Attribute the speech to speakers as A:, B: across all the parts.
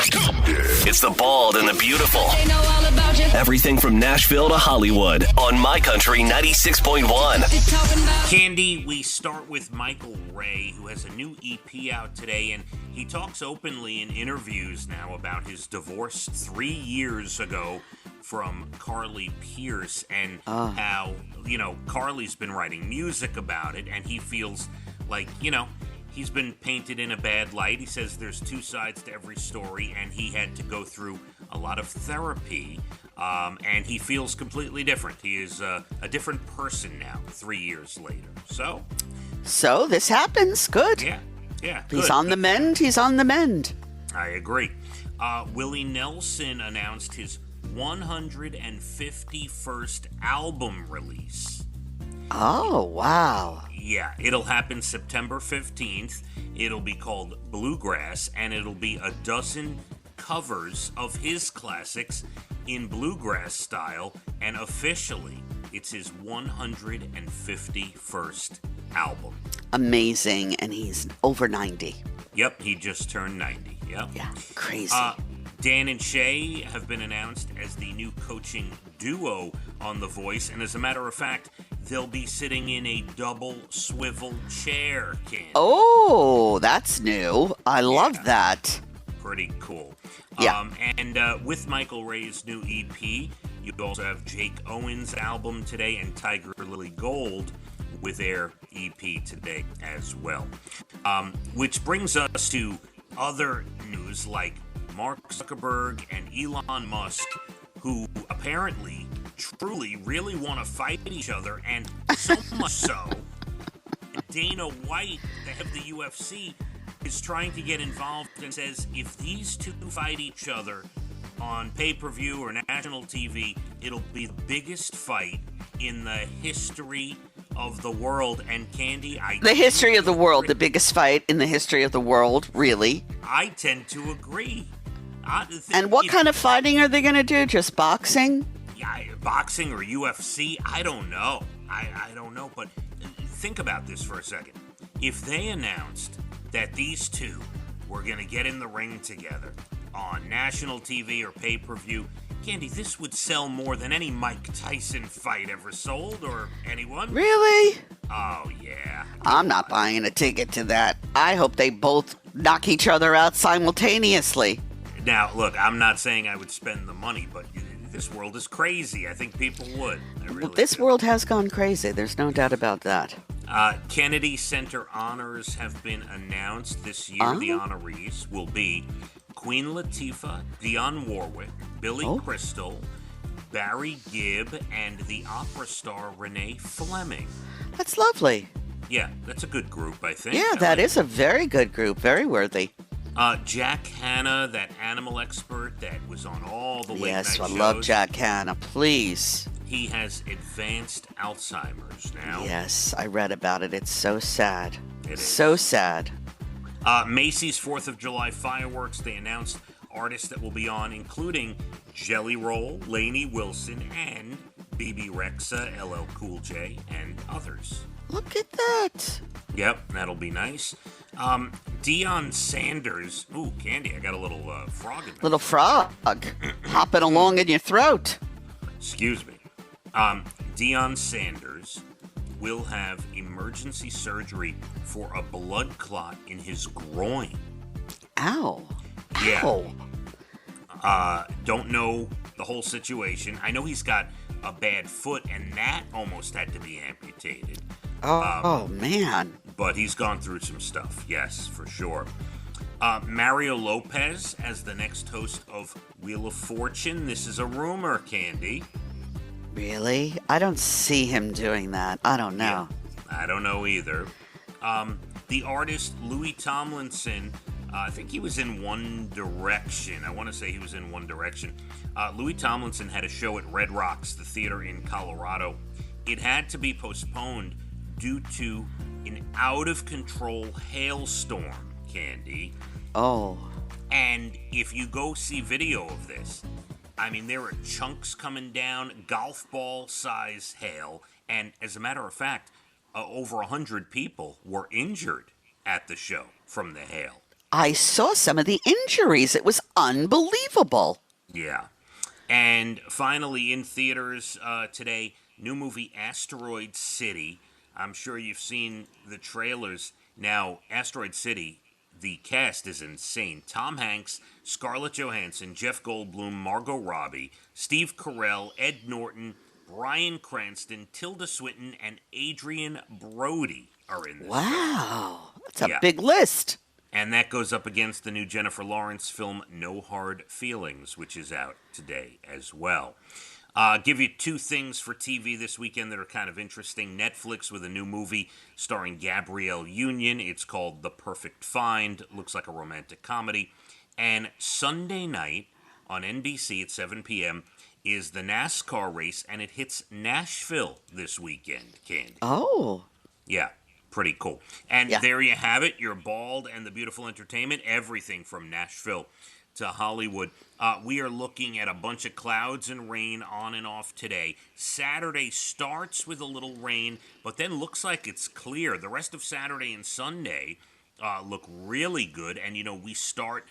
A: It's the bald and the beautiful. Everything from Nashville to Hollywood on My Country 96.1.
B: Cande, we start with Michael Ray, who has a new EP out today, and he talks openly in interviews now about his divorce 3 years ago from Carly Pearce and how, Carly's been writing music about it, and he feels like, he's been painted in a bad light. He says there's two sides to every story, and he had to go through a lot of therapy, and he feels completely different. He is a different person now, 3 years later.
C: So this happens. Good.
B: Yeah.
C: He's on the mend.
B: I agree. Willie Nelson announced his 151st album release.
C: Oh, wow.
B: Yeah, it'll happen September 15th. It'll be called Bluegrass, and it'll be a dozen covers of his classics in bluegrass style, and officially, it's his 151st album.
C: Amazing, and he's over 90.
B: Yep, he just turned 90. Yep.
C: Yeah, crazy.
B: Dan and Shay have been announced as the new coaching duo on The Voice, and as a matter of fact, they'll be sitting in a double swivel chair, Cande.
C: Oh, that's new. I love that.
B: Pretty cool.
C: Yeah.
B: And with Michael Ray's new EP, you also have Jake Owen's album today and Tiger Lily Gold with their EP today as well. Which brings us to other news like Mark Zuckerberg and Elon Musk, who apparently truly really want to fight each other, and so much so, Dana White, the head of the UFC, is trying to get involved and says if these two fight each other on pay-per-view or national TV, it'll be the biggest fight in the history of the world. And Cande,
C: the history of the world, the biggest fight in the history of the world, really?
B: I tend to agree.
C: And what kind of fighting are they going to do? Just boxing?
B: Yeah, boxing or UFC? I don't know. I don't know, but think about this for a second. If they announced that these two were going to get in the ring together on national TV or pay-per-view, Cande, this would sell more than any Mike Tyson fight ever sold, or anyone.
C: Really?
B: Oh, yeah.
C: I'm not buying a ticket to that. I hope they both knock each other out simultaneously.
B: Now, look, I'm not saying I would spend the money, but this world is crazy. I think people would.
C: This world has gone crazy. There's no doubt about that.
B: Kennedy Center honors have been announced this year. The honorees will be Queen Latifah, Dionne Warwick, Billy Crystal, Barry Gibb, and the opera star Renee Fleming.
C: That's lovely.
B: Yeah, that's a good group, I think.
C: Yeah, that is a very good group. Very worthy.
B: Jack Hanna, that animal expert that was on all the late night shows.
C: Yes, I love Jack Hanna. Please.
B: He has advanced Alzheimer's now.
C: Yes, I read about it. It's so sad.
B: It is.
C: So sad.
B: Macy's 4th of July fireworks, they announced artists that will be on, including Jelly Roll, Lainey Wilson, and BB Rexa, LL Cool J, and others.
C: Look at that.
B: Yep, that'll be nice. Deion Sanders. Ooh, Cande, I got a little frog in there.
C: Little frog hopping along in your throat.
B: Excuse me. Deion Sanders will have emergency surgery for a blood clot in his groin.
C: Ow.
B: Yeah.
C: Ow.
B: Don't know the whole situation. I know he's got a bad foot, and that almost had to be amputated.
C: Oh, man.
B: But he's gone through some stuff, yes, for sure. Mario Lopez as the next host of Wheel of Fortune. This is a rumor, Cande.
C: Really? I don't see him doing that. I don't know.
B: Yeah, I don't know either. The artist Louis Tomlinson, I think he was in One Direction. I want to say he was in One Direction. Louis Tomlinson had a show at Red Rocks, the theater in Colorado. It had to be postponed due to an out-of-control hailstorm, Cande.
C: Oh.
B: And if you go see video of this, I mean, there are chunks coming down, golf ball size hail, and as a matter of fact, over 100 people were injured at the show from the hail.
C: I saw some of the injuries. It was unbelievable.
B: Yeah. And finally, in theaters today, new movie Asteroid City. I'm sure you've seen the trailers. Now, Asteroid City, the cast is insane. Tom Hanks, Scarlett Johansson, Jeff Goldblum, Margot Robbie, Steve Carell, Ed Norton, Bryan Cranston, Tilda Swinton, and Adrian Brody are in this.
C: Wow. That's a big list.
B: And that goes up against the new Jennifer Lawrence film No Hard Feelings, which is out today as well. Give you two things for TV this weekend that are kind of interesting. Netflix with a new movie starring Gabrielle Union. It's called The Perfect Find. Looks like a romantic comedy. And Sunday night on NBC at 7 p.m. is the NASCAR race, and it hits Nashville this weekend, Cande.
C: Oh.
B: Yeah, pretty cool. And there you have it, your Bald and the Beautiful Entertainment, everything from Nashville to Hollywood. We are looking at a bunch of clouds and rain on and off today. Saturday starts with a little rain, but then looks like it's clear. The rest of Saturday and Sunday look really good, and, we start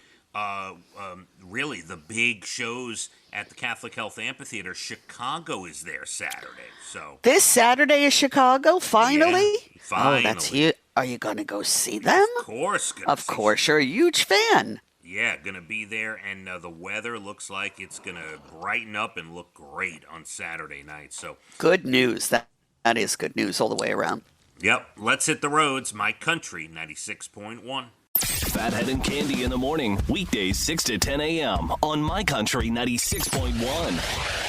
B: really the big shows at the Catholic Health Amphitheater. Chicago is there Saturday. So
C: this Saturday is Chicago, finally?
B: Yeah, finally.
C: Oh, that's you. Are you going to go see them?
B: Of course.
C: Of course, you're a huge fan.
B: Yeah, going to be there, and the weather looks like it's going to brighten up and look great on Saturday night. So
C: good news. That is good news all the way around.
B: Yep. Let's hit the roads. My Country 96.1.
A: Phathead and Cande in the morning, weekdays 6 to 10 a.m. on My Country 96.1.